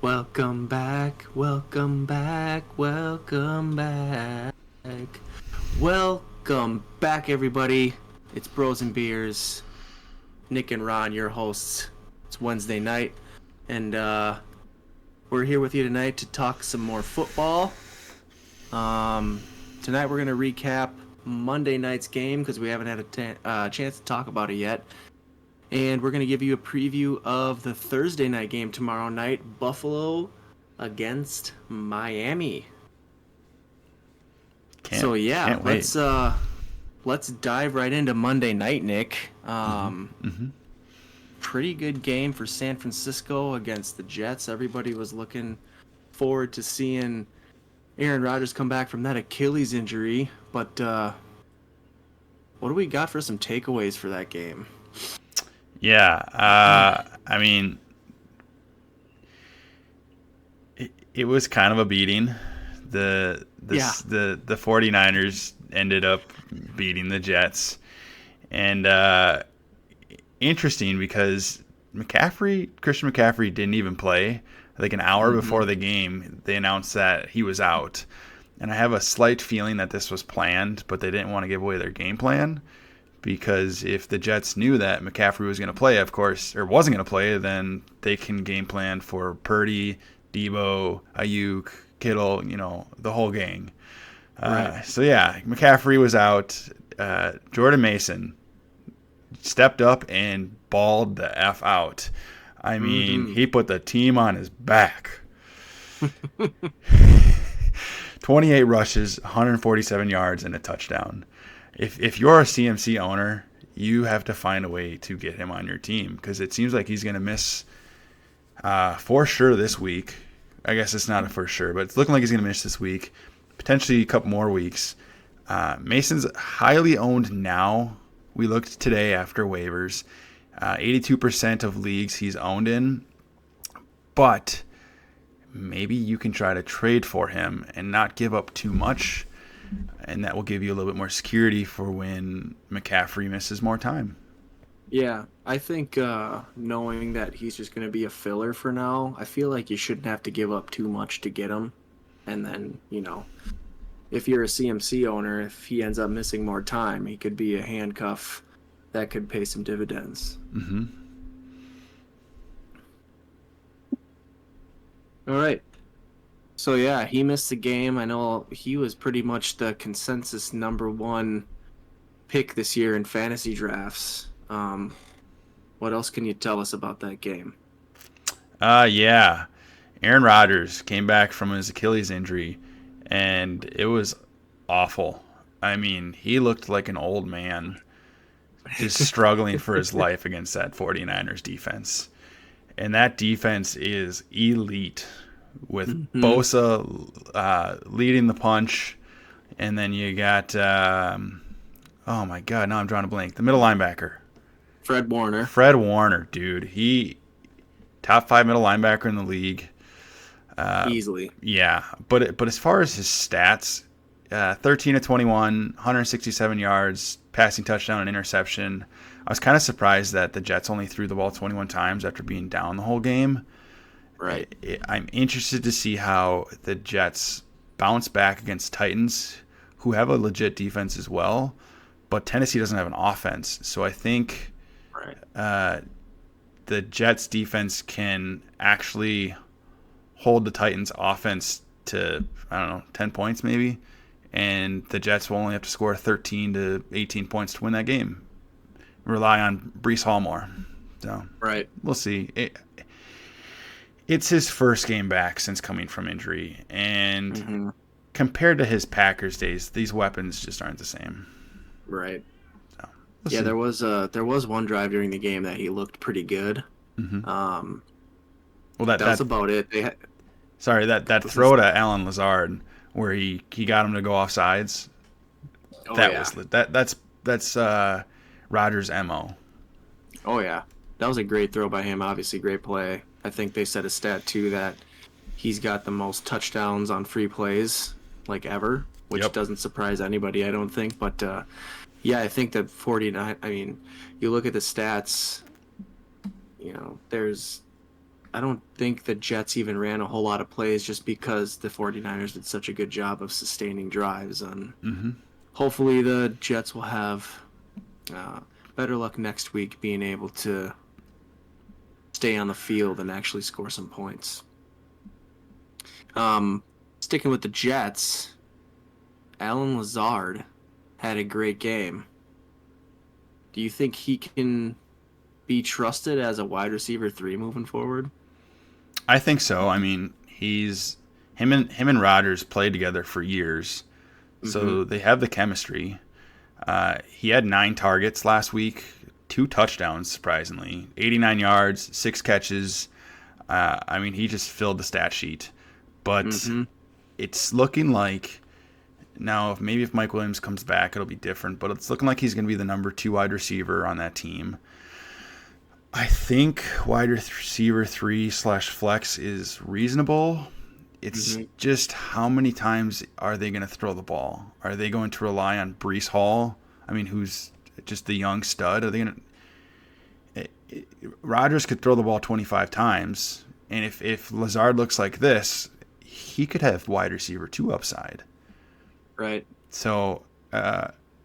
Welcome back, welcome back, welcome back. Welcome back, everybody. It's Bros and Beers. Nick and Ron, your hosts. It's Wednesday night, and we're here with you tonight to talk some more football. Tonight we're going to recap Monday night's game because we haven't had a chance to talk about it yet. And we're going to give you a preview of the Thursday night game tomorrow night, Buffalo against Miami. Let's dive right into Monday night, Nick. Pretty good game for San Francisco against the Jets. Everybody was looking forward to seeing Aaron Rodgers come back from that Achilles injury. But what do we got for some takeaways for that game? Yeah, I mean, it was kind of a beating. The 49ers ended up beating the Jets. And interesting because Christian McCaffrey didn't even play. Like an hour before the game, they announced that he was out. And I have a slight feeling that this was planned, but they didn't want to give away their game plan. Because if the Jets knew that McCaffrey was going to play, of course, or wasn't going to play, then they can game plan for Purdy, Debo, Ayuk, Kittle, the whole gang. Right. So, McCaffrey was out. Jordan Mason stepped up and balled the F out. I mean, he put the team on his back. 28 rushes, 147 yards, and a touchdown. If you're a CMC owner, you have to find a way to get him on your team because it seems like he's going to miss for sure this week. I guess it's not a for sure, but it's looking like he's going to miss this week, potentially a couple more weeks. Mason's highly owned now. We looked today after waivers. 82% of leagues he's owned in, but maybe you can try to trade for him and not give up too much. And that will give you a little bit more security for when McCaffrey misses more time. Yeah, I think knowing that he's just going to be a filler for now, I feel like you shouldn't have to give up too much to get him. And then, if you're a CMC owner, if he ends up missing more time, he could be a handcuff that could pay some dividends. All right. So, yeah, he missed the game. I know he was pretty much the consensus number one pick this year in fantasy drafts. What else can you tell us about that game? Aaron Rodgers came back from his Achilles injury, and it was awful. I mean, he looked like an old man just struggling for his life against that 49ers defense. And that defense is elite. With Bosa leading the punch, and then you got, oh my God, now I'm drawing a blank. The middle linebacker. Fred Warner, dude. He, top 5 middle linebacker in the league. Easily. Yeah, but as far as his stats, 13 of 21, 167 yards, passing touchdown and interception. I was kind of surprised that the Jets only threw the ball 21 times after being down the whole game. Right. I'm interested to see how the Jets bounce back against Titans, who have a legit defense as well, but Tennessee doesn't have an offense. So I think the Jets defense can actually hold the Titans offense to, 10 points maybe, and the Jets will only have to score 13 to 18 points to win that game. Rely on Breece Hall more. So we'll see. It's his first game back since coming from injury, and compared to his Packers days, these weapons just aren't the same. Right. So, see. There was one drive during the game that he looked pretty good. Well, that's about it. That throw to Alan Lazard where he got him to go off sides. That's Rodgers' MO. Oh yeah, that was a great throw by him. Obviously, great play. I think they said a stat too that he's got the most touchdowns on free plays ever, which doesn't surprise anybody, I don't think. But I think that 49. I mean, you look at the stats. There's I don't think the Jets even ran a whole lot of plays just because the 49ers did such a good job of sustaining drives. And Mm-hmm. hopefully the Jets will have uh, better luck next week being able to stay on the field and actually score some points. Um, Sticking with the Jets, Alan Lazard had a great game. Do you think he can be trusted as a wide receiver 3 moving forward? I think so. I mean, he's him and Rodgers played together for years, Mm-hmm. so they have the chemistry. He had 9 targets last week, 2 touchdowns, surprisingly, 89 yards, 6 catches. I mean, he just filled the stat sheet. But Mm-hmm. it's looking like now, if Mike Williams comes back, it'll be different. But it's looking like he's going to be the number 2 wide receiver on that team. I think wide receiver 3/flex is reasonable. It's Mm-hmm. just how many times are they going to throw the ball? Are they going to rely on Brees Hall? I mean, who's just the young stud? Are they going to? Rodgers could throw the ball 25 times, and if Lazard looks like this, he could have wide receiver 2 upside. Right. So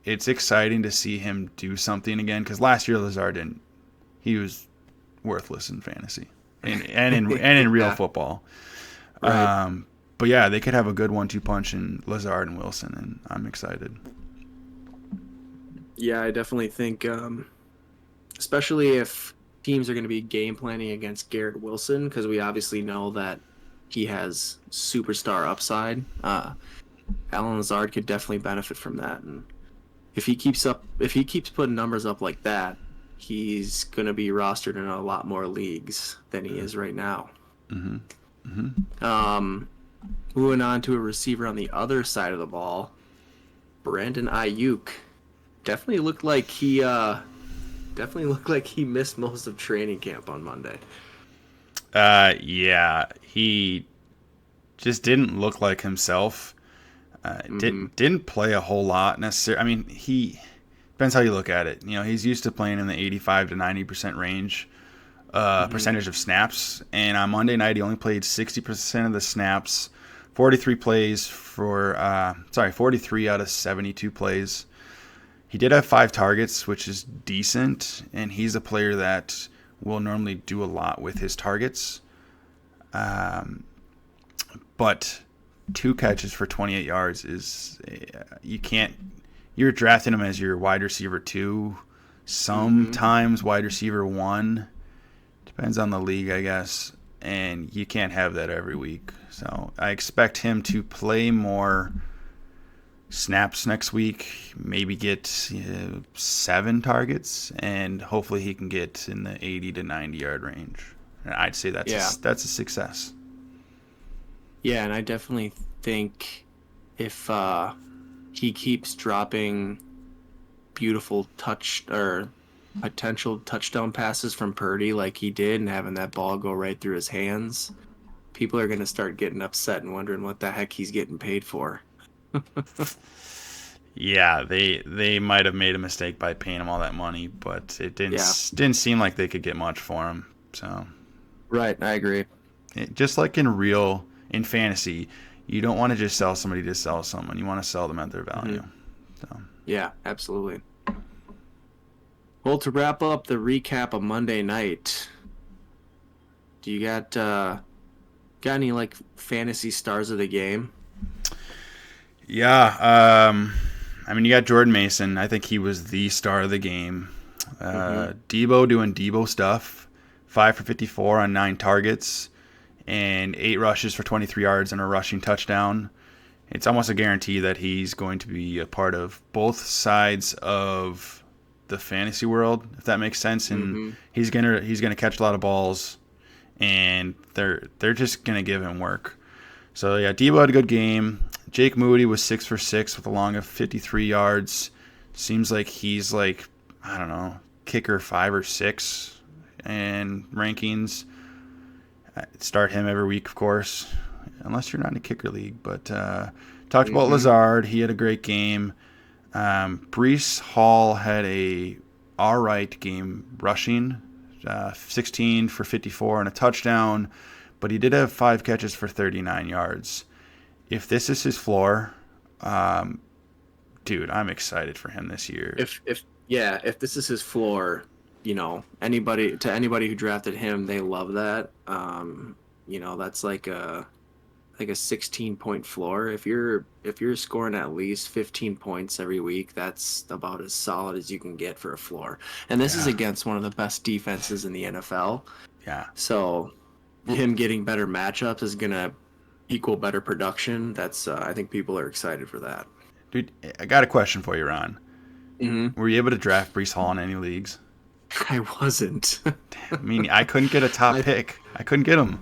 it's exciting to see him do something again because last year Lazard didn't. He was worthless in fantasy and in real Yeah. football. Right. But yeah, they could have a good 1-2 punch in Lazard and Wilson, and I'm excited. Yeah, I definitely think, especially if teams are going to be game planning against Garrett Wilson, because we obviously know that he has superstar upside. Alan Lazard could definitely benefit from that, and if he keeps putting numbers up like that, he's going to be rostered in a lot more leagues than he is right now. Mm-hmm. Mm-hmm. Moving on to a receiver on the other side of the ball, Brandon Ayuk definitely looked like he missed most of training camp on Monday. Yeah, he just didn't look like himself. Mm-hmm. Didn't play a whole lot necessarily. I mean, he depends how you look at it. You know, he's used to playing in the 85 to 90% range, Mm-hmm. percentage of snaps. And on Monday night, he only played 60% of the snaps, 43 plays 43 out of 72 plays. He did have 5 targets, which is decent, and he's a player that will normally do a lot with his targets. But 2 catches for 28 yards is you're drafting him as your wide receiver 2, Mm-hmm. sometimes wide receiver 1. Depends on the league, I guess. And you can't have that every week. So I expect him to play more snaps next week, maybe get 7 targets, and hopefully he can get in the 80 to 90 yard range. And I'd say Yeah. that's a success. Yeah, and I definitely think if he keeps dropping beautiful touch or potential touchdown passes from Purdy like he did and having that ball go right through his hands, people are going to start getting upset and wondering what the heck he's getting paid for. Yeah, they might have made a mistake by paying him all that money, but it Yeah, didn't seem like they could get much for him. So right. I agree. just like in fantasy, you don't want to just sell somebody to sell someone. You want to sell them at their value. Mm-hmm. So Yeah, absolutely. Well, to wrap up the recap of Monday night, do you got any like fantasy stars of the game? yeah, I mean you got Jordan Mason. I think he was the star of the game. Mm-hmm. Debo doing Debo stuff, 5 for 54 on 9 targets, and 8 rushes for 23 yards and a rushing touchdown. It's almost a guarantee that he's going to be a part of both sides of the fantasy world, if that makes sense. And Mm-hmm. he's gonna catch a lot of balls, and they're just gonna give him work. So yeah, Debo had a good game. Jake Moody was 6 for 6 with a long of 53 yards. Seems like he's like, I don't know, kicker 5 or 6 and rankings. Start him every week, of course, unless you're not in a kicker league. But talked about Mm-hmm. Lazard. He had a great game. Brees Hall had a all right game rushing, 16 for 54 and a touchdown, but he did have 5 catches for 39 yards. If this is his floor, dude, I'm excited for him this year. If this is his floor, anybody who drafted him, they love that. That's like a 16-point floor. If you're scoring at least 15 points every week, that's about as solid as you can get for a floor. And this is against one of the best defenses in the NFL. Yeah. So him getting better matchups is gonna equal better production. That's I think people are excited for that. Dude, I got a question for you, Ron. Mm-hmm. Were you able to draft Breece Hall in any leagues? I wasn't. I mean, I couldn't get a top pick. I couldn't get him.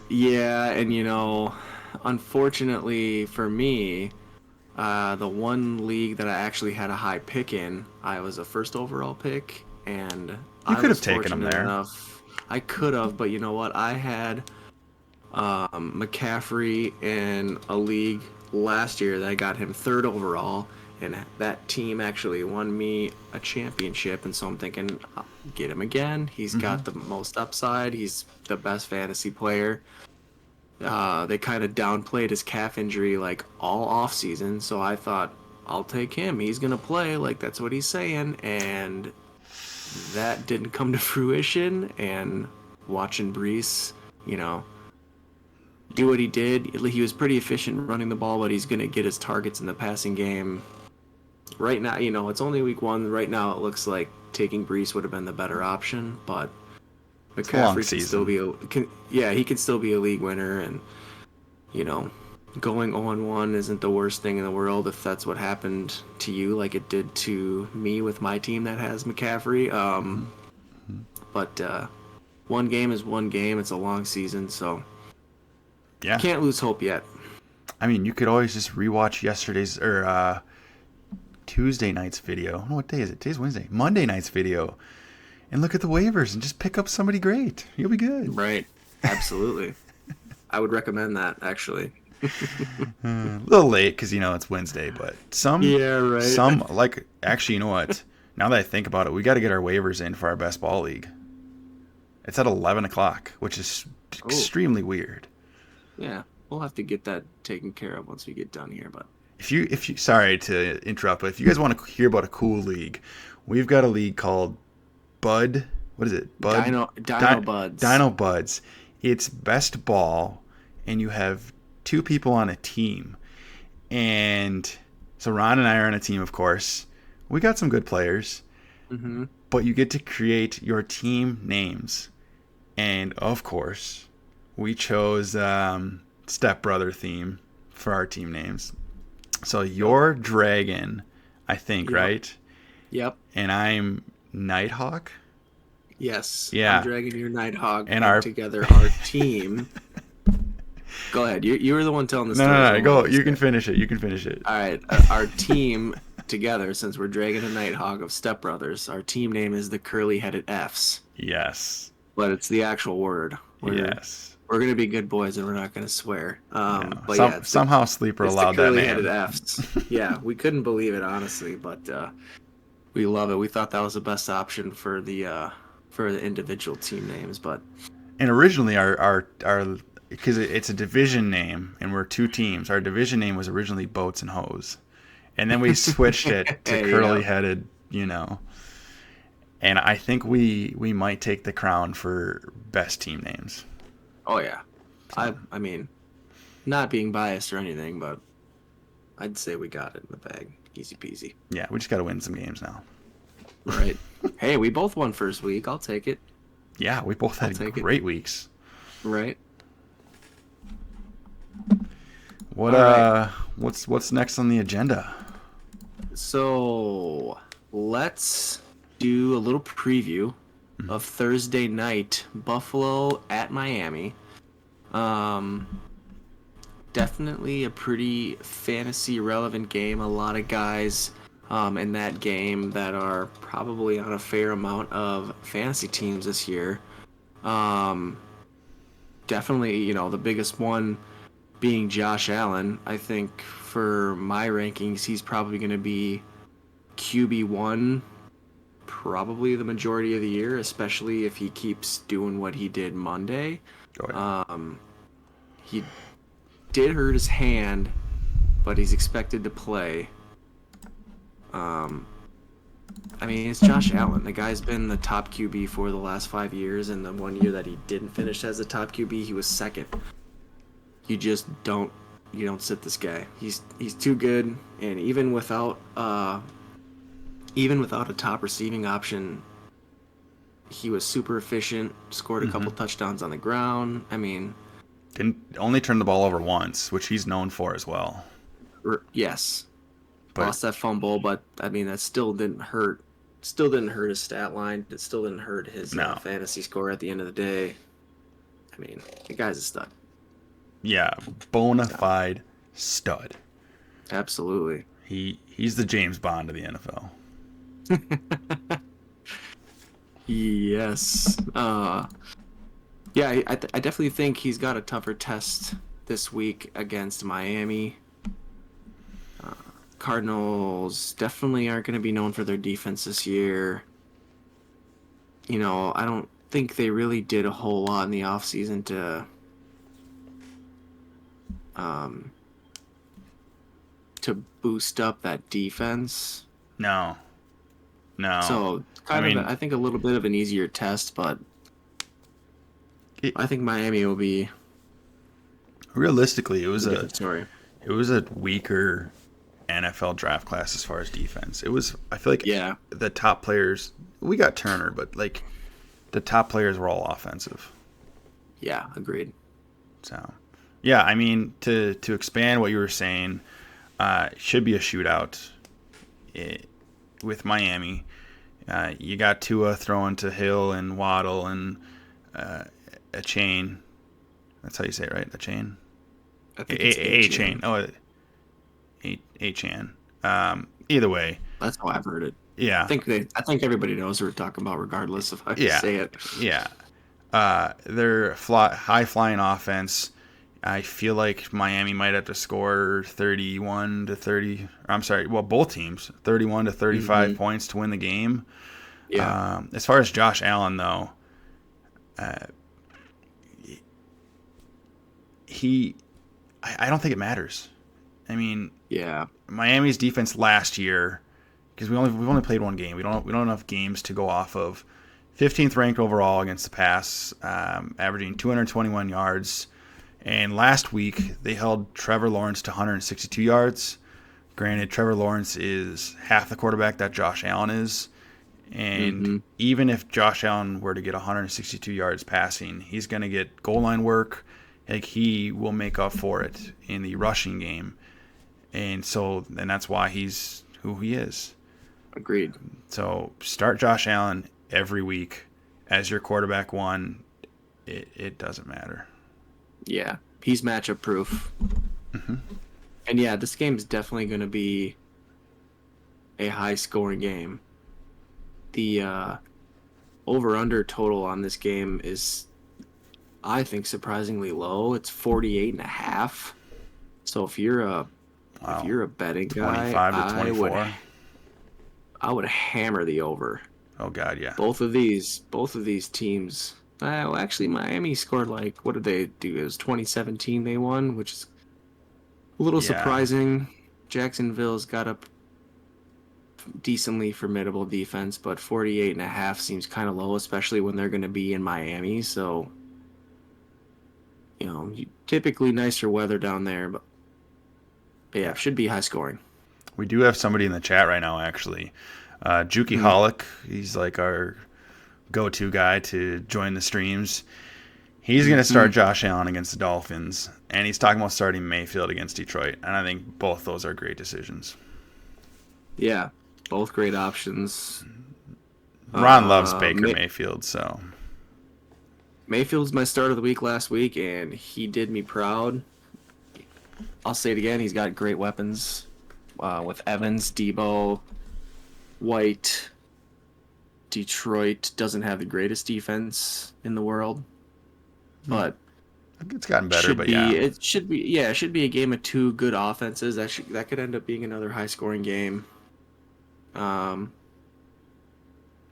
Yeah, and unfortunately for me, the one league that I actually had a high pick in, I was a first overall pick, and you could have taken him there. I could have, but you know what? I had McCaffrey in a league last year that I got him third overall, and that team actually won me a championship, and so I'm thinking, I'll get him again. He's got the most upside. He's the best fantasy player. They kind of downplayed his calf injury like all off season, so I thought, I'll take him. He's gonna play, like that's what he's saying, and that didn't come to fruition. And watching Breece, do what he did, he was pretty efficient running the ball, but he's gonna get his targets in the passing game. Right now, it's only week 1. Right now, it looks like taking Breece would have been the better option, but McCaffrey can still be he can still be a league winner, and going 0-1 isn't the worst thing in the world if that's what happened to you, like it did to me with my team that has McCaffrey. But one game is one game. It's a long season, so can't lose hope yet. I mean, you could always just rewatch yesterday's or Tuesday night's video. What day is it? Today's Wednesday. Monday night's video. And look at the waivers and just pick up somebody great. You'll be good. Right. Absolutely. I would recommend that, actually. A little late because, it's Wednesday, but some, actually, you know what? Now that I think about it, we got to get our waivers in for our best ball league. It's at 11 o'clock, which is extremely weird. Yeah. We'll have to get that taken care of once we get done here, but. If you, sorry to interrupt, but if you guys want to hear about a cool league, we've got a league called Bud. What is it? Bud? Dino Buds. Dino Buds. It's best ball, and you have 2 people on a team. And so Ron and I are on a team, of course. We got some good players. Mm-hmm. But you get to create your team names. And, of course, we chose Stepbrother theme for our team names. So you're Dragon, I think, right? Yep. And I'm Nighthawk? Yes. Yeah. I'm Dragon, you're Nighthawk. And together our team. Go ahead. You were the one telling the story. No. Go. You can finish it. All right. Our team together, since we're Dragon and Nighthawk of Stepbrothers, our team name is the Curly-Headed Fs. Yes. But it's the actual word. Yes. We're going to be good boys and we're not going to swear. But somehow Sleeper allowed that name. Curly-Headed Fs. Yeah, we couldn't believe it, honestly, but we love it. We thought that was the best option for the individual team names, but. And originally our because it's a division name and we're 2 teams. Our division name was originally Boats and Hose, and then we switched it to Curly-Headed. And I think we might take the crown for best team names. Oh yeah, so. I mean, not being biased or anything, but I'd say we got it in the bag, easy peasy. Yeah, we just got to win some games now. Right. Hey, we both won first week. I'll take it. Yeah, we both had great weeks. Right. What's next on the agenda? So let's do a little preview of Thursday night, Buffalo at Miami. Definitely a pretty fantasy relevant game. A lot of guys in that game that are probably on a fair amount of fantasy teams this year. Definitely, the biggest one being Josh Allen. I think for my rankings, he's probably going to be QB1 probably the majority of the year, especially if he keeps doing what he did Monday. Oh, yeah. He did hurt his hand, but he's expected to play. I mean, it's Josh Allen. The guy's been the top QB for the last 5 years, and the 1 year that he didn't finish as the top QB, he was second. You just don't sit this guy. He's too good, and even without a top receiving option, he was super efficient. Scored a couple touchdowns on the ground. I mean, Didn't only turn the ball over once, which he's known for as well. yes, But lost that fumble, but I mean that still didn't hurt. Still didn't hurt his stat line. It still didn't hurt his No. fantasy score at the end of the day. I mean, the guy's a stud. yeah, bona fide stud. Absolutely. He's the James Bond of the NFL. Yes. Yeah, I definitely think he's got a tougher test this week against Miami. Cardinals definitely aren't going to be known for their defense this year. I don't think they really did a whole lot in the offseason to boost up that defense. No. So I think a little bit of an easier test, but I think Miami will be realistically, it was a different story. It was a weaker NFL draft class as far as defense. I feel like the top players, we got Turner, but like the top players were all offensive. Yeah, agreed. So, yeah, I mean, to expand what you were saying, it should be a shootout with Miami. You got Tua throwing to Hill and Waddle and a chain. That's how you say it, right? A chain? I think it's A-chain. Oh, A-chan. Either way. That's how I've heard it. Yeah. I think everybody knows what we're talking about regardless of how you say it. Yeah. They're high-flying offense. I feel like Miami might have to score 31 to 30. I'm sorry. Well, both teams 31 to 35 points to win the game. Yeah. As far as Josh Allen, though, I don't think it matters. I mean, yeah. Miami's defense last year, because we've only played one game. We don't have enough games to go off of. 15th ranked overall against the pass, averaging 221 yards. And last week, they held Trevor Lawrence to 162 yards. Granted, Trevor Lawrence is half the quarterback that Josh Allen is. And even if Josh Allen were to get 162 yards passing, he's going to get goal line work. Like, he will make up for it in the rushing game. And that's why he's who he is. Agreed. So start Josh Allen every week as your quarterback one. It doesn't matter. Yeah, he's matchup proof. And yeah, this game is definitely going to be a high scoring game. The over-under total on this game is, I think, surprisingly low. It's 48.5. So if you're a betting guy, 25 to 24. I would hammer the over. Oh God, yeah. Both of these teams. Well, actually, Miami scored what did they do? It was 2017 they won, which is a little surprising. Jacksonville's got a decently formidable defense, but 48.5 seems kind of low, especially when they're going to be in Miami. So, typically nicer weather down there, but yeah, should be high scoring. We do have somebody in the chat right now, actually. Juki Hollick, he's like our go-to guy to join the streams. He's going to start Josh Allen against the Dolphins, and he's talking about starting Mayfield against Detroit, and I think both those are great decisions. Yeah, both great options. Ron loves Baker Mayfield, so. Mayfield's my start of the week last week, and he did me proud. I'll say it again, he's got great weapons with Evans, Debo, White. Detroit doesn't have the greatest defense in the world, but it's gotten better. It should be a game of two good offenses. That could end up being another high scoring game.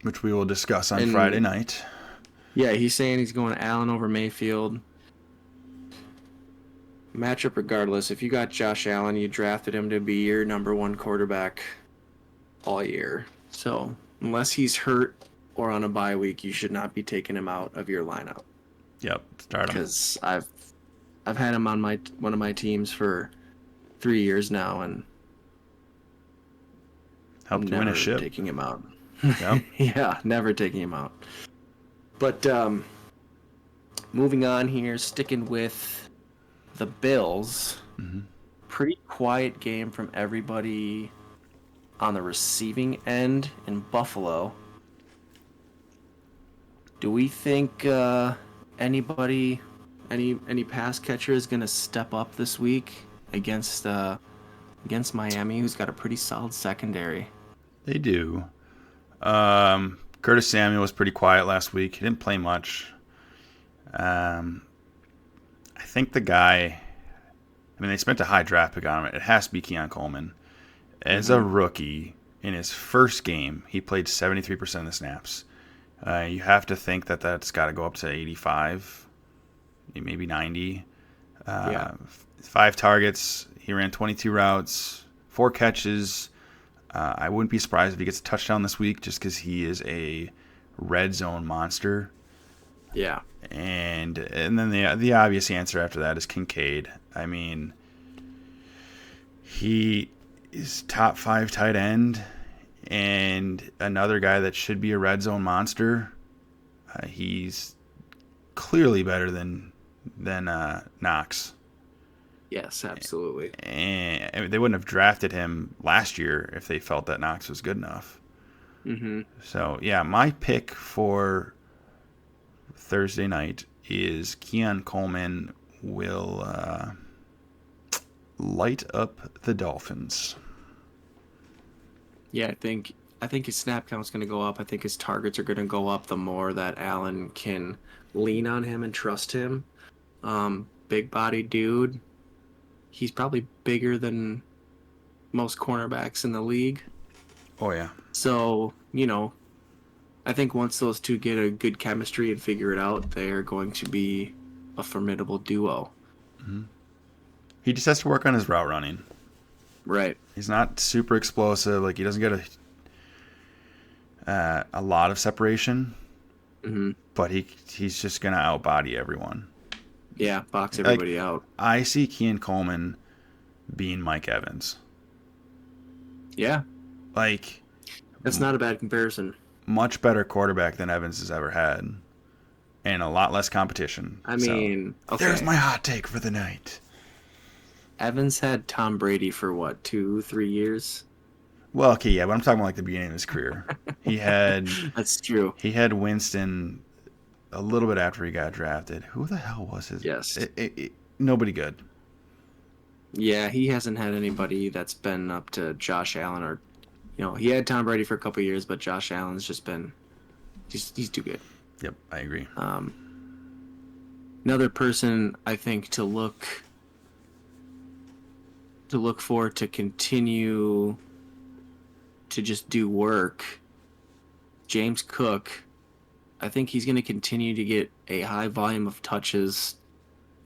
which we will discuss on And Friday night. yeah, he's saying he's going Allen over Mayfield. Matchup regardless. If you got Josh Allen, you drafted him to be your number one quarterback all year. So unless he's hurt or on a bye week, you should not be taking him out of your lineup. Yep, start him. Because I've had him on one of my teams for 3 years now, and Helped you win a ship. Taking him out. Yep. Yeah, never taking him out. But moving on here, sticking with the Bills. Mm-hmm. Pretty quiet game from everybody on the receiving end in Buffalo. Do we think any pass catcher is going to step up this week against Miami, who's got a pretty solid secondary? They do. Curtis Samuel was pretty quiet last week. He didn't play much. I think the guy, they spent a high draft pick on him. It has to be Keon Coleman. As a rookie, in his first game, he played 73% of the snaps. You have to think that that's got to go up to 85, maybe 90. 5 targets. He ran 22 routes, 4 catches. I wouldn't be surprised if he gets a touchdown this week just because he is a red zone monster. Yeah. And then the obvious answer after that is Kincaid. He is top 5 tight end and another guy that should be a red zone monster. He's clearly better than Knox. Yes, absolutely. And they wouldn't have drafted him last year if they felt that Knox was good enough. Mm-hmm. So, yeah, my pick for Thursday night is Keon Coleman will light up the Dolphins. Yeah, I think his snap count's going to go up. I think his targets are going to go up the more that Allen can lean on him and trust him. Big body dude. He's probably bigger than most cornerbacks in the league. Oh, yeah. So, I think once those two get a good chemistry and figure it out, they are going to be a formidable duo. Mm-hmm. He just has to work on his route running. Right. He's not super explosive. Like, he doesn't get a lot of separation. Mm-hmm. But he's just going to outbody everyone. Yeah, box everybody out. I see Keon Coleman being Mike Evans. Yeah. That's not a bad comparison. Much better quarterback than Evans has ever had. And a lot less competition. Okay. There's my hot take for the night. Evans had Tom Brady for 2-3 years? Well, okay, yeah, but I'm talking about the beginning of his career. He had... That's true. He had Winston a little bit after he got drafted. Who the hell was his... Yes. Nobody good. Yeah, he hasn't had anybody that's been up to Josh Allen or... he had Tom Brady for a couple of years, but Josh Allen's just been... He's too good. Yep, I agree. Another person I think to look for to continue to just do work, James Cook. I think he's going to continue to get a high volume of touches.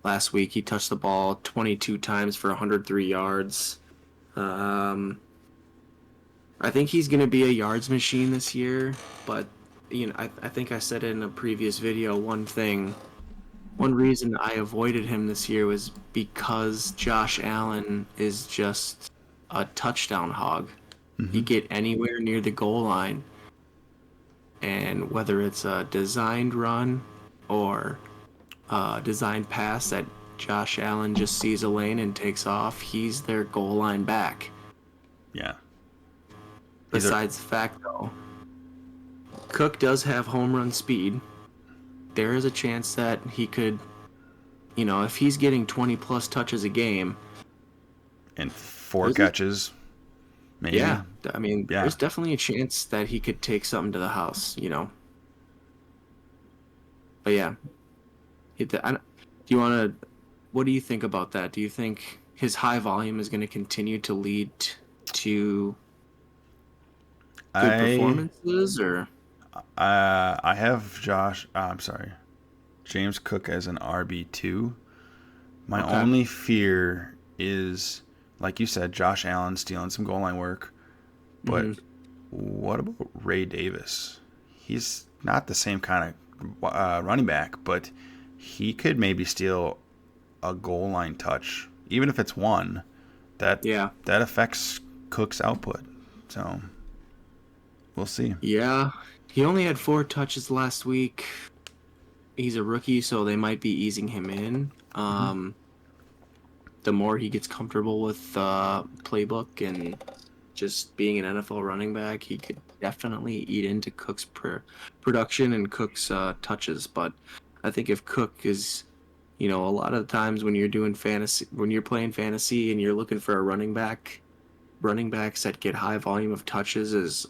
Last week he touched the ball 22 times for 103 yards. I think he's going to be a yards machine this year, but I think I said in a previous video one reason I avoided him this year was because Josh Allen is just a touchdown hog. Mm-hmm. You get anywhere near the goal line, and whether it's a designed run or a designed pass that Josh Allen just sees a lane and takes off, he's their goal line back. Yeah. Besides the fact, though, Cook does have home run speed. There is a chance that he could, if he's getting 20-plus touches a game. And 4 catches, maybe. Yeah, there's definitely a chance that he could take something to the house, But yeah. What do you think about that? Do you think his high volume is going to continue to lead to good performances, or? I have I'm sorry, James Cook as an RB2. My Okay. only fear is, like you said, Josh Allen stealing some goal line work. But Hmm. what about Ray Davis? He's not the same kind of running back, but he could maybe steal a goal line touch, even if it's one. That Yeah. that affects Cook's output. So we'll see. Yeah. He only had 4 touches last week. He's a rookie, so they might be easing him in. Mm-hmm. The more he gets comfortable with playbook and just being an NFL running back, he could definitely eat into Cook's production and Cook's touches. But I think if Cook is, a lot of the times when you're doing fantasy, when you're playing fantasy and you're looking for a running back, running backs that get high volume of touches is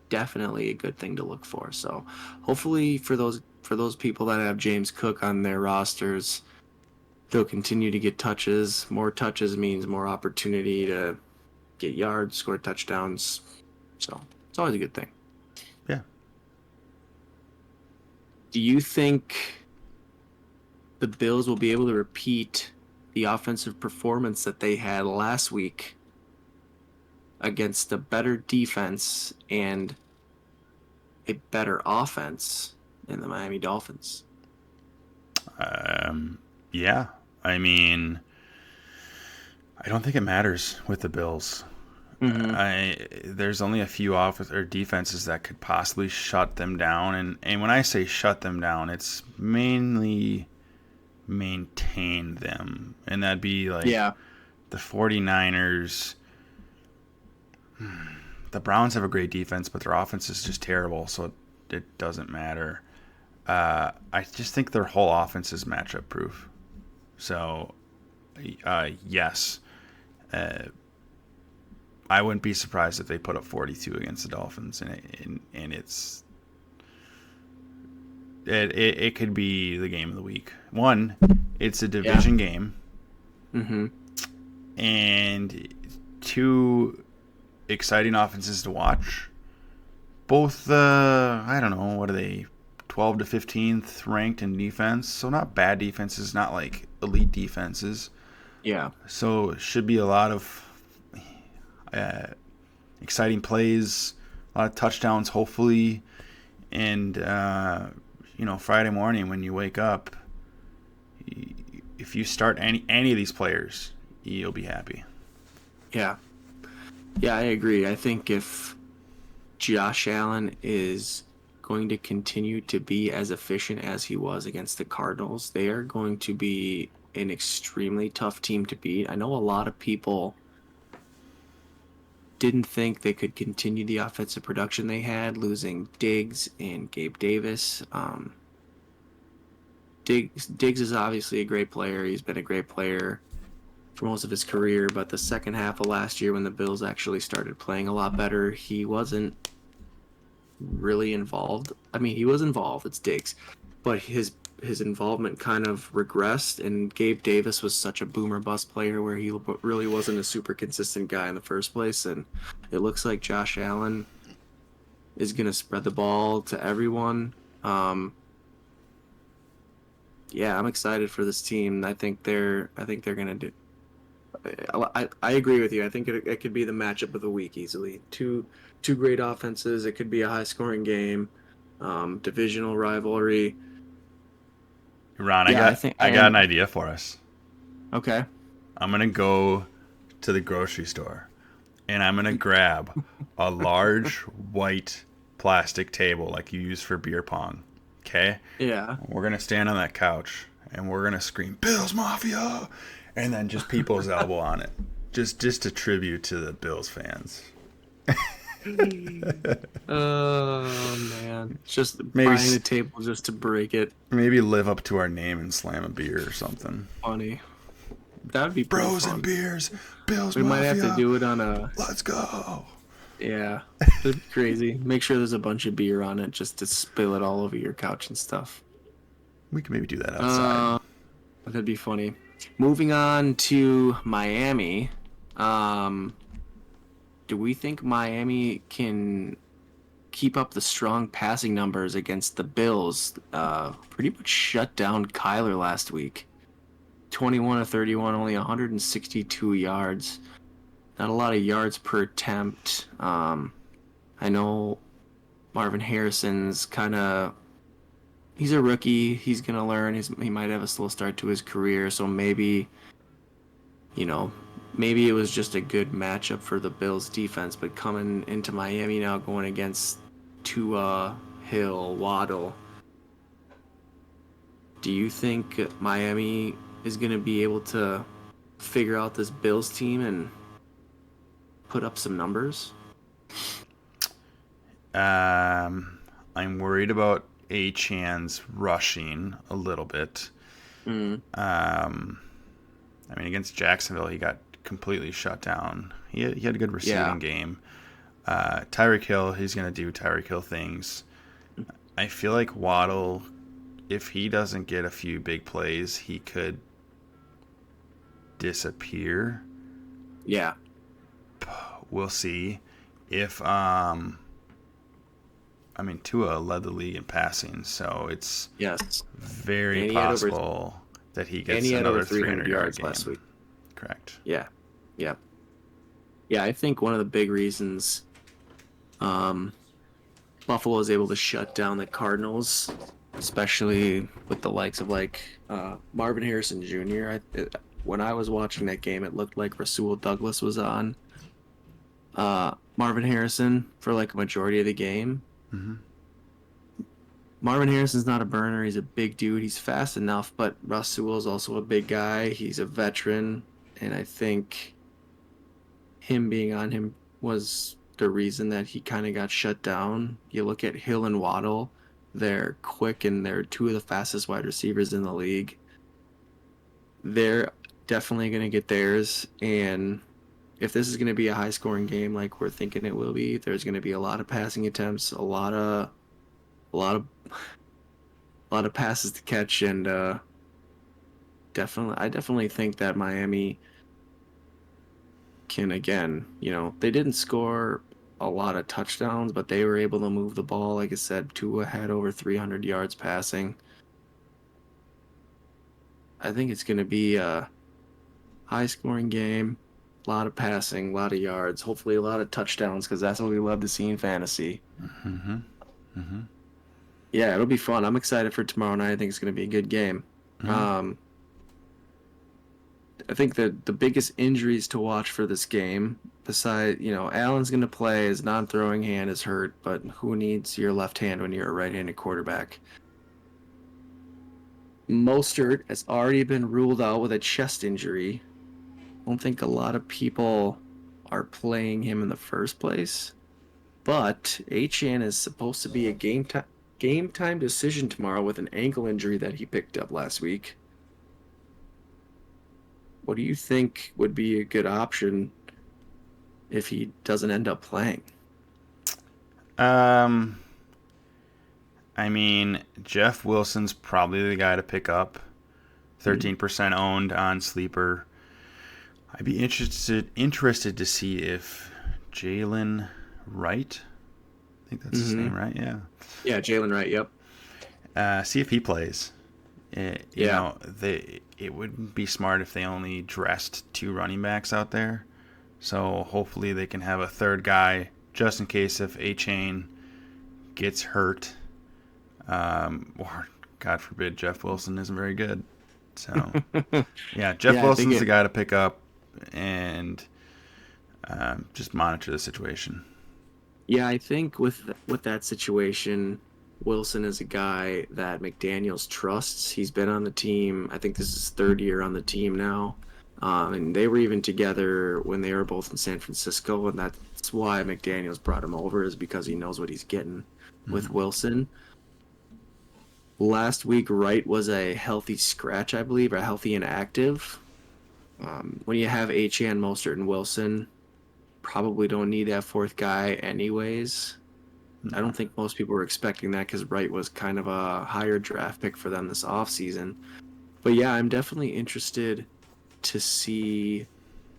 definitely a good thing to look for. So hopefully for those people that have James Cook on their rosters, they'll continue to get touches. More touches means more opportunity to get yards, score touchdowns. So it's always a good thing. Yeah. Do you think the Bills will be able to repeat the offensive performance that they had last week against a better defense and a better offense in the Miami Dolphins? Yeah. I mean, I don't think it matters with the Bills. Mm-hmm. There's only a few or defenses that could possibly shut them down, and when I say shut them down, it's mainly maintain them, and that'd be like Yeah. the 49ers. The Browns have a great defense, but their offense is just terrible, so it doesn't matter. I just think their whole offense is matchup proof. So, yes, uh, I wouldn't be surprised if they put up 42 against the Dolphins, and it could be the game of the week. One, it's a Yeah. division game, Mm-hmm. and two, exciting offenses to watch. Both, I don't know, what are they, 12 to 15th ranked in defense? So not bad defenses, not like elite defenses. Yeah. So it should be a lot of uh, exciting plays, a lot of touchdowns, hopefully. And, Friday morning when you wake up, if you start any of these players, you'll be happy. Yeah. Yeah, I agree. I think if Josh Allen is going to continue to be as efficient as he was against the Cardinals, they are going to be an extremely tough team to beat. I know a lot of people didn't think they could continue the offensive production they had, losing Diggs and Gabe Davis. Diggs is obviously a great player. He's been a great player for most of his career, but the second half of last year when the Bills actually started playing a lot better, he wasn't really involved. I mean, he was involved, it's Diggs, but his involvement kind of regressed, and Gabe Davis was such a boomer bust player where he really wasn't a super consistent guy in the first place, and it looks like Josh Allen is going to spread the ball to everyone. Yeah, I'm excited for this team. I think they're going to do. I agree with you. I think it could be the matchup of the week easily. Two great offenses. It could be a high scoring game. Divisional rivalry. Ron, I Yeah, I got think I I got am. an idea for us. Okay. I'm gonna go to the grocery store, and I'm gonna grab a large white plastic table like you use for beer pong. Okay? Yeah. We're gonna stand on that couch and we're gonna scream "Bills Mafia," and then just people's elbow on it, just a tribute to the Bills fans. Oh man, just Maybe buying a table just to break it. maybe live up to our name and slam a beer or something. Funny. That would be pretty Bros and fun. beers, Bills We might have to Mafia, do it on a. let's go. Yeah, that'd be crazy. Make sure there's a bunch of beer on it just to spill it all over your couch and stuff. We can maybe do that outside. Uh, that'd be funny. Moving on to Miami. Um, do we think Miami can keep up the strong passing numbers against the Bills. Pretty much shut down Kyler last week. 21 of 31, only 162 yards. Not a lot of yards per attempt. I know Marvin Harrison's he's a rookie. He's going to learn. He might have a slow start to his career, so maybe, you know, maybe it was just a good matchup for the Bills defense, but coming into Miami now going against Tua, Hill, Waddle, do you think Miami is going to be able to figure out this Bills team and put up some numbers? I'm worried about Achan's rushing a little bit. Mm. I mean, against Jacksonville, he got completely shut down. He had a good receiving game. Tyreek Hill, he's going to do Tyreek Hill things. I feel like Waddle, if he doesn't get a few big plays, he could disappear. Yeah. We'll see. If Tua led the league in passing, so it's very possible that he gets another 300 yards game last week. Correct. Yeah. I think one of the big reasons Buffalo is able to shut down the Cardinals, especially with the likes of Marvin Harrison Jr. When I was watching that game, it looked like Rasul Douglas was on Marvin Harrison for a majority of the game. Mm-hmm. Marvin Harrison's not a burner. He's a big dude. He's fast enough, but Rasul is also a big guy. He's a veteran, and I think him being on him was the reason that he kind of got shut down. You look at Hill and Waddle, they're quick and they're two of the fastest wide receivers in the league. They're definitely going to get theirs, and if this is going to be a high-scoring game like we're thinking it will be, there's going to be a lot of passing attempts, a lot of passes to catch, and I definitely think that Miami can, again, they didn't score a lot of touchdowns, but they were able to move the ball. Like I said, Tua had over 300 yards passing. I think it's going to be a high-scoring game, a lot of passing, a lot of yards, hopefully a lot of touchdowns, because that's what we love to see in fantasy. Mm-hmm. Mm-hmm. Yeah, it'll be fun. I'm excited for tomorrow night. I think it's going to be a good game. Mm-hmm. I think that the biggest injuries to watch for this game, besides, Allen's going to play. His non-throwing hand is hurt, but who needs your left hand when you're a right-handed quarterback? Mostert has already been ruled out with a chest injury. I don't think a lot of people are playing him in the first place, but Achane is supposed to be a game time decision tomorrow with an ankle injury that he picked up last week. What do you think would be a good option if he doesn't end up playing? I mean, Jeff Wilson's probably the guy to pick up. 13% owned on Sleeper. I'd be interested to see if Jalen Wright, I think that's his name, right? Yeah. Yeah, Jalen Wright, yep. See if he plays. You know, it wouldn't be smart if they only dressed two running backs out there. So hopefully they can have a third guy just in case if Achane gets hurt, or God forbid Jeff Wilson isn't very good. So yeah, Jeff Wilson's the guy to pick up and just monitor the situation. Yeah, I think with that situation, Wilson is a guy that McDaniels trusts. He's been on the team. I think this is his third year on the team now. And they were even together when they were both in San Francisco, and that's why McDaniels brought him over, is because he knows what he's getting with Wilson. Last week, Wright was a healthy scratch, I believe, or healthy inactive. When you have Achane, Mostert, and Wilson, probably don't need that fourth guy anyways. I don't think most people were expecting that because Wright was kind of a higher draft pick for them this offseason. But yeah, I'm definitely interested to see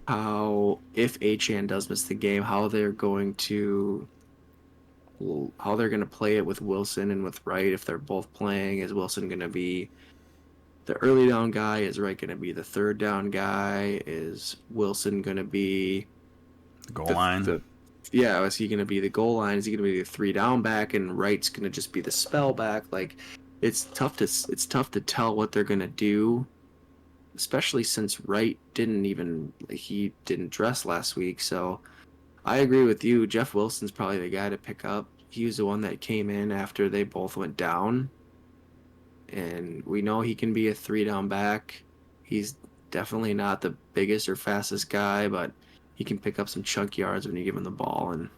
how, if Achane does miss the game, how they're going to how they're going to play it with Wilson and with Wright if they're both playing. Is Wilson going to be the early down guy? Is Wright going to be the third down guy? Is Wilson going to be Goal line. Yeah, is he going to be the goal line? Is he going to be the 3 down back and Wright's going to just be the spell back? Like it's tough to tell what they're going to do, especially since Wright he didn't dress last week. So I agree with you. Jeff Wilson's probably the guy to pick up. He was the one that came in after they both went down. And we know he can be a 3 down back. He's definitely not the biggest or fastest guy, but he can pick up some chunk yards when you give him the ball. And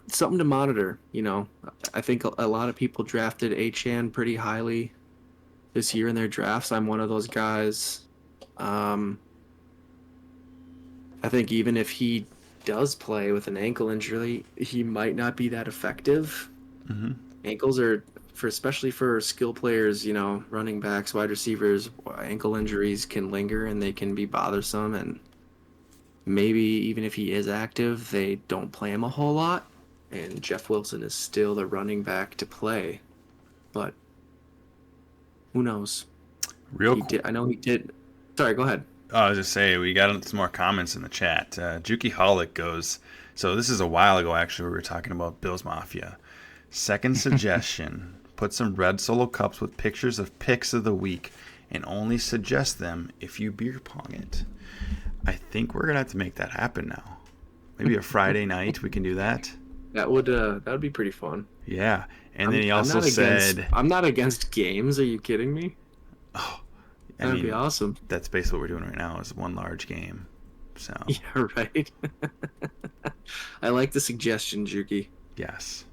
something to monitor. I think a lot of people drafted Achane pretty highly this year in their drafts. I'm one of those guys. I think even if he does play with an ankle injury, he might not be that effective. Mm-hmm. Ankles are, especially for skill players, running backs, wide receivers, ankle injuries can linger and they can be bothersome. And maybe even if he is active, they don't play him a whole lot. And Jeff Wilson is still the running back to play. But who knows? I know he did. Sorry, go ahead. I was just saying, we got some more comments in the chat. Juki Holic goes, so this is a while ago, actually, we were talking about Bills Mafia. Second suggestion, put some red solo cups with pictures of picks of the week and only suggest them if you beer pong it. I think we're going to have to make that happen now. Maybe a Friday night we can do that. That would be pretty fun. Yeah. And then he also said... I'm not against games. Are you kidding me? Oh, that'd be awesome. That's basically what we're doing right now is one large game. So yeah, right. I like the suggestion, Juki. Yes.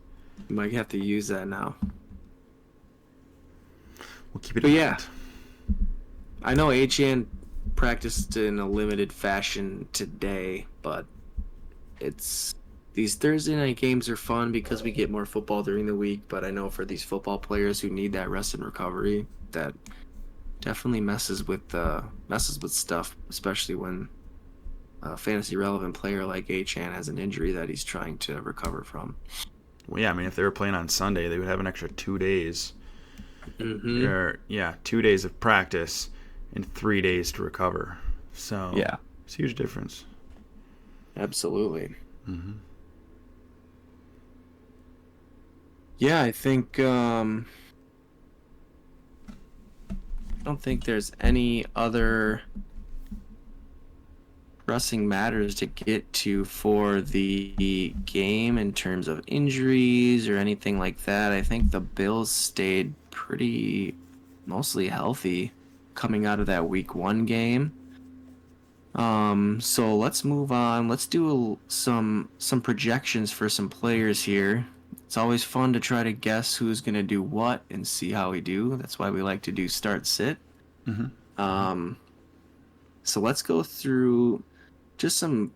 You might have to use that now. We'll keep it in mind. I know Achane practiced in a limited fashion today, but these Thursday night games are fun because we get more football during the week. But I know for these football players who need that rest and recovery, that definitely messes with stuff, especially when a fantasy relevant player like Achane has an injury that he's trying to recover from. Well, yeah, I mean, if they were playing on Sunday, they would have an extra 2 days. Mm-hmm. 2 days of practice and 3 days to recover. So yeah, it's a huge difference. Absolutely. Mm-hmm. Yeah, I think I don't think there's any other pressing matters to get to for the game in terms of injuries or anything like that. I think the Bills stayed mostly healthy coming out of that week 1 game. So let's move on. Let's do some projections for some players here. It's always fun to try to guess who's going to do what and see how we do. That's why we like to do start sit. Mm-hmm. So let's go through just some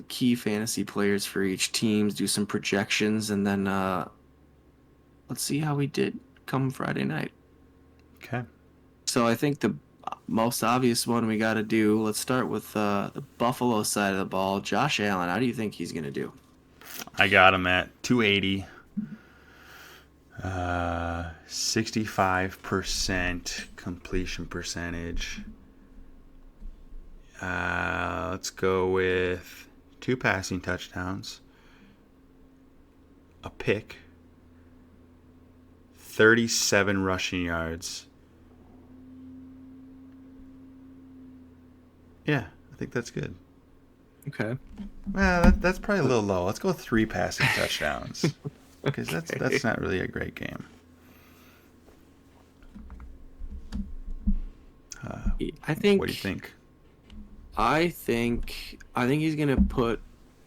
key fantasy players for each team, do some projections, and then let's see how we did come Friday night. Okay. So I think the most obvious one we got to do, let's start with the Buffalo side of the ball. Josh Allen, how do you think he's going to do? I got him at 280. 65% completion percentage. Let's go with 2 passing touchdowns, a pick, 37 rushing yards. Yeah, I think that's good. Okay. Well, that's probably a little low. Let's go 3 passing touchdowns. Because that's not really a great game. I think. What do you think? I think he's gonna put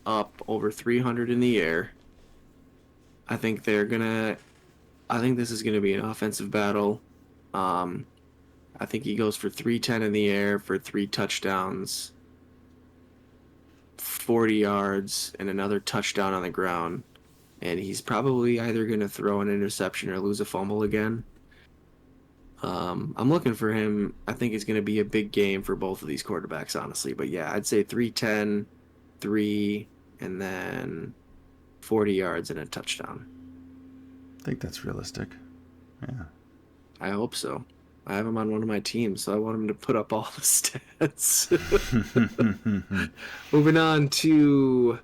up over 300 in the air. I think this is gonna be an offensive battle. I think he goes for 310 in the air for 3 touchdowns, 40 yards, and another touchdown on the ground. And he's probably either going to throw an interception or lose a fumble again. I'm looking for him. I think it's going to be a big game for both of these quarterbacks, honestly. But yeah, I'd say 310, 3, and then 40 yards and a touchdown. I think that's realistic. Yeah. I hope so. I have him on one of my teams, so I want him to put up all the stats. Moving on to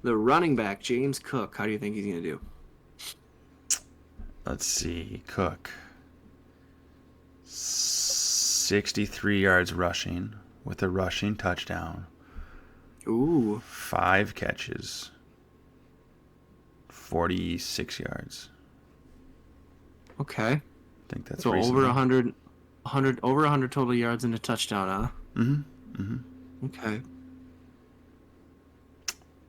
the running back, James Cook. How do you think he's going to do? Let's see. Cook. 63 yards rushing with a rushing touchdown. Ooh. 5 catches. 46 yards. Okay. I think that's so reasonable. over 100 total yards and a touchdown, huh? Okay.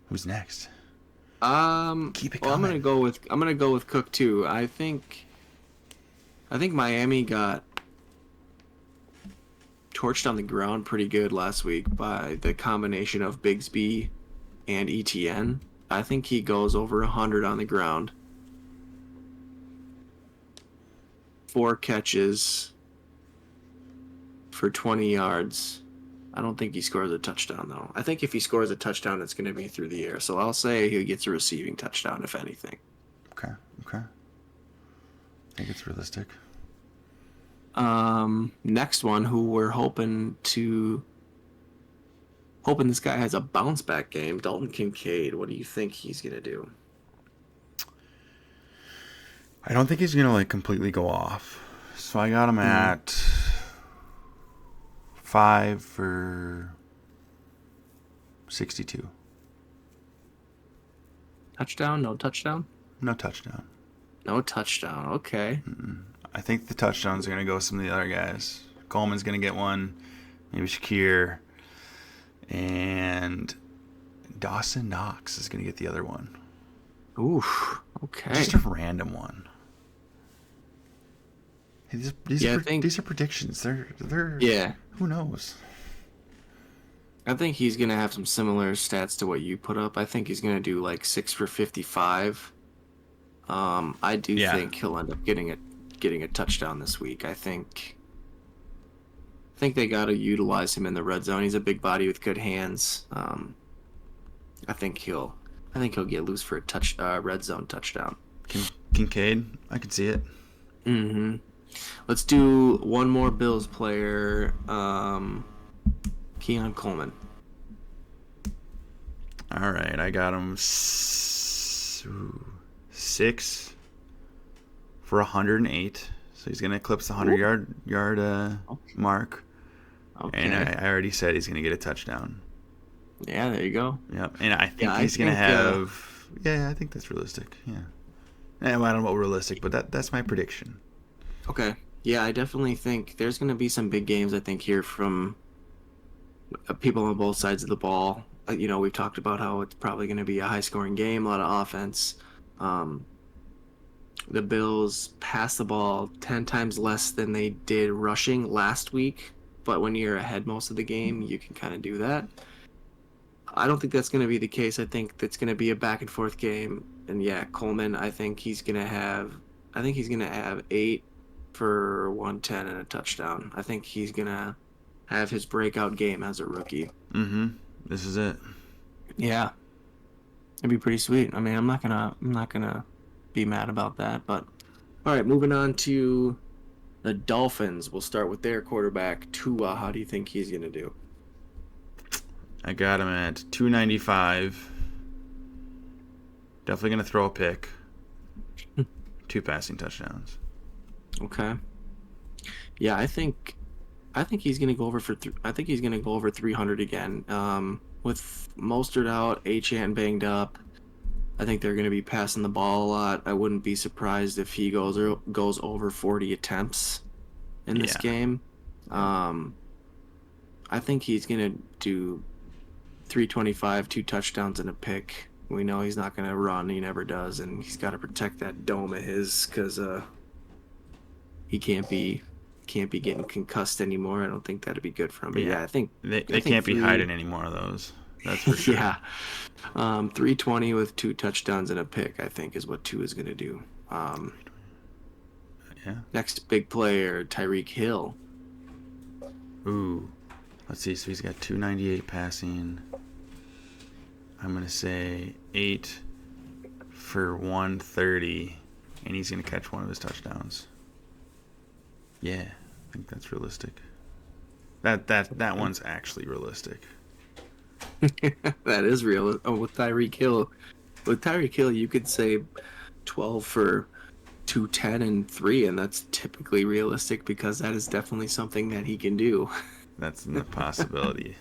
Who's next? Keep it coming. I'm gonna go with Cook too. I think Miami got torched on the ground pretty good last week by the combination of Bigsby and ETN. I think he goes over 100 on the ground. 4 catches for 20 yards. I don't think he scores a touchdown, though. I think if he scores a touchdown, it's going to be through the air. So I'll say he gets a receiving touchdown, if anything. Okay. I think it's realistic. Next one, who we're hoping this guy has a bounce back game, Dalton Kincaid. What do you think he's going to do? I don't think he's going to completely go off. So I got him at 5 for 62. Touchdown? No touchdown? No touchdown. No touchdown. Okay. I think the touchdowns are going to go with some of the other guys. Coleman's going to get one. Maybe Shakir. And Dawson Knox is going to get the other one. Oof. Okay. Just a random one. Hey, these are predictions. They're yeah. Who knows? I think he's gonna have some similar stats to what you put up. I think he's gonna do 6 for 55. I do think he'll end up getting a touchdown this week. I think they gotta utilize him in the red zone. He's a big body with good hands. I think he'll get loose for a red zone touchdown. Kincaid, I can see it. Mm-hmm. Let's do one more Bills player. Keon Coleman. All right, I got him 6 for 108. So he's gonna eclipse the 100-yard mark. Okay. And I already said he's gonna get a touchdown. Yeah, there you go. Yep, and I think he's gonna have. I think that's realistic. Yeah. I don't know about realistic, but that's my prediction. Okay. Yeah, I definitely think there's going to be some big games, I think, here from people on both sides of the ball. We've talked about how it's probably going to be a high-scoring game, a lot of offense. The Bills pass the ball 10 times less than they did rushing last week, but when you're ahead most of the game, you can kind of do that. I don't think that's going to be the case. I think that's going to be a back-and-forth game. And, yeah, Coleman, I think he's going to have 8 for 110 and a touchdown. I think he's gonna have his breakout game as a rookie. This is it. Yeah, it'd be pretty sweet. I mean, I'm not gonna be mad about that. But all right, moving on to the Dolphins. We'll start with their quarterback Tua. How do you think he's gonna do? I got him at 295. Definitely gonna throw a pick. 2 passing touchdowns. Okay. Yeah, I think he's gonna go over he's gonna go over 300 again. With Mostert out, Achane banged up, I think they're gonna be passing the ball a lot. I wouldn't be surprised if he goes over 40 attempts in this game. I think he's gonna do 325, 2 touchdowns and a pick. We know he's not gonna run; he never does, and he's got to protect that dome of his because he can't be getting concussed anymore. I don't think that'd be good for him. But I think they can't be hiding any more of those. That's for sure. 320 with 2 touchdowns and a pick, I think, is what 2 is going to do. Next big player, Tyreek Hill. Ooh, let's see. So he's got 298 passing. I'm going to say 8 for 130, and he's going to catch one of his touchdowns. Yeah, I think that's realistic. That one's actually realistic. That is real. Oh, with Tyreek Hill, you could say 12 for 210 and 3, and that's typically realistic because that is definitely something that he can do. That's a possibility.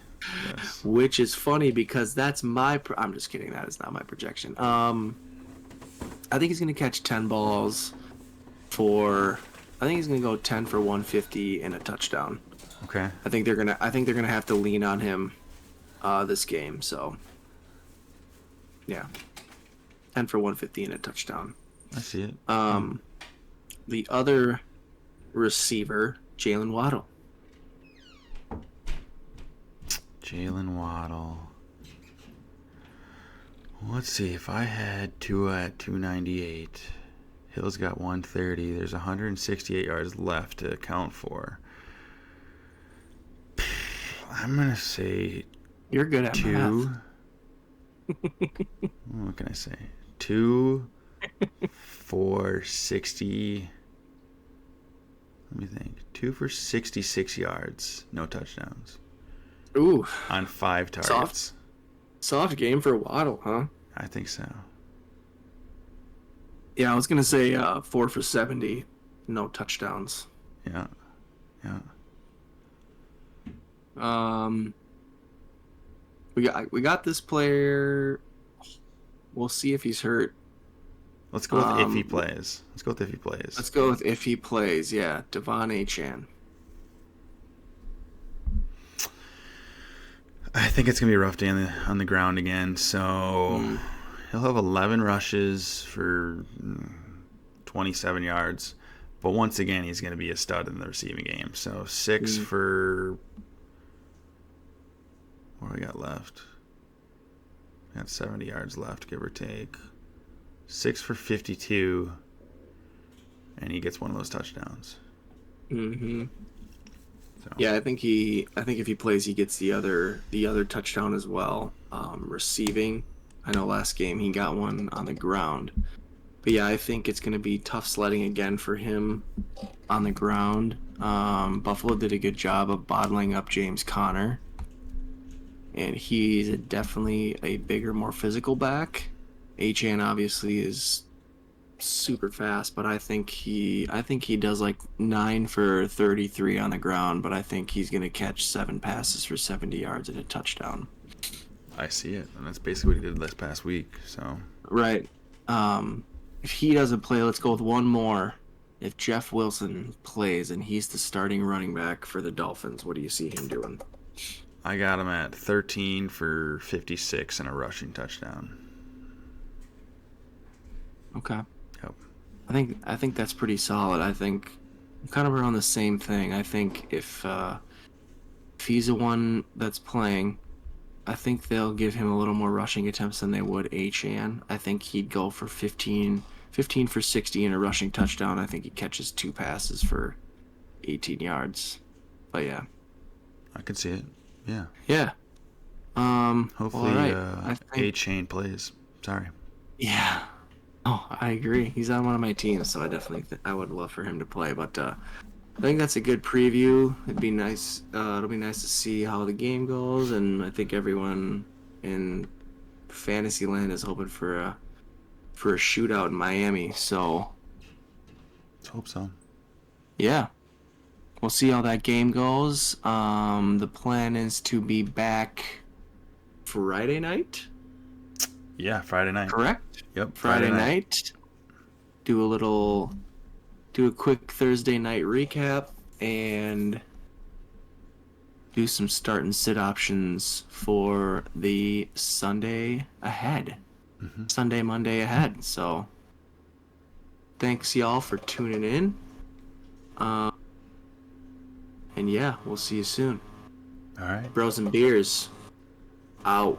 Yes. Which is funny because that's I'm just kidding. That is not my projection. I think he's going to catch 10 balls for. I think he's going to go 10 for 150 and a touchdown. Okay. I think they're gonna have to lean on him this game. So yeah, 10 for 150 and a touchdown. I see it. The other receiver, Jalen Waddle. Jalen Waddle. Let's see. If I had Tua at 298, Hill's got 130. There's 168 yards left to account for. I'm gonna say You're good at 2. math. What can I say? 2 for 60. Let me think. 2 for 66 yards. No touchdowns. Ooh. On 5 targets. Soft game for Waddle, huh? I think so. Yeah, I was gonna say 4 for 70, no touchdowns. Yeah. Yeah. We got this player. We'll see if he's hurt. Let's go with if he plays. Let's go with if he plays. Yeah, Devon Achane. I think it's gonna be a rough day on the ground again. So he'll have 11 rushes for 27 yards, but once again he's gonna be a stud in the receiving game. So 6 for. What do we got left? We got 70 yards left, give or take. 6 for 52, and he gets one of those touchdowns. Mm-hmm. So. Yeah, I think if he plays, he gets the other touchdown as well. Receiving, I know last game he got one on the ground, but yeah, I think it's going to be tough sledding again for him on the ground. Buffalo did a good job of bottling up James Conner, and he's definitely a bigger, more physical back. Achane obviously is super fast, but I think he does like 9 for 33 on the ground, but I think he's going to catch 7 passes for 70 yards and a touchdown. I see it, and that's basically what he did this past week. So right. If he doesn't play, let's go with one more. If Jeff Wilson plays and he's the starting running back for the Dolphins, what do you see him doing? I got him at 13 for 56 and a rushing touchdown. Okay. Yep. I think that's pretty solid. I think I'm kind of around the same thing. I think if he's the one that's playing, I think they'll give him a little more rushing attempts than they would Achane. I think he'd go for 15 for 60 and a rushing touchdown. I think he catches 2 passes for 18 yards. But yeah. I can see it. Yeah. Yeah. Hopefully, Achane plays. Sorry. Yeah. Oh, I agree. He's on one of my teams, so I definitely I would love for him to play. But I think that's a good preview. It'd be nice. It'll be nice to see how the game goes, and I think everyone in Fantasyland is hoping for a shootout in Miami. So Let's hope so. Yeah, we'll see how that game goes. The plan is to be back Friday night. Yeah, Friday night. Correct? Yep. Friday night. Do a quick Thursday night recap and do some start and sit options for the Sunday ahead. Mm-hmm. Sunday, Monday ahead. So thanks y'all for tuning in. And yeah, we'll see you soon. All right. Bros and Beers out.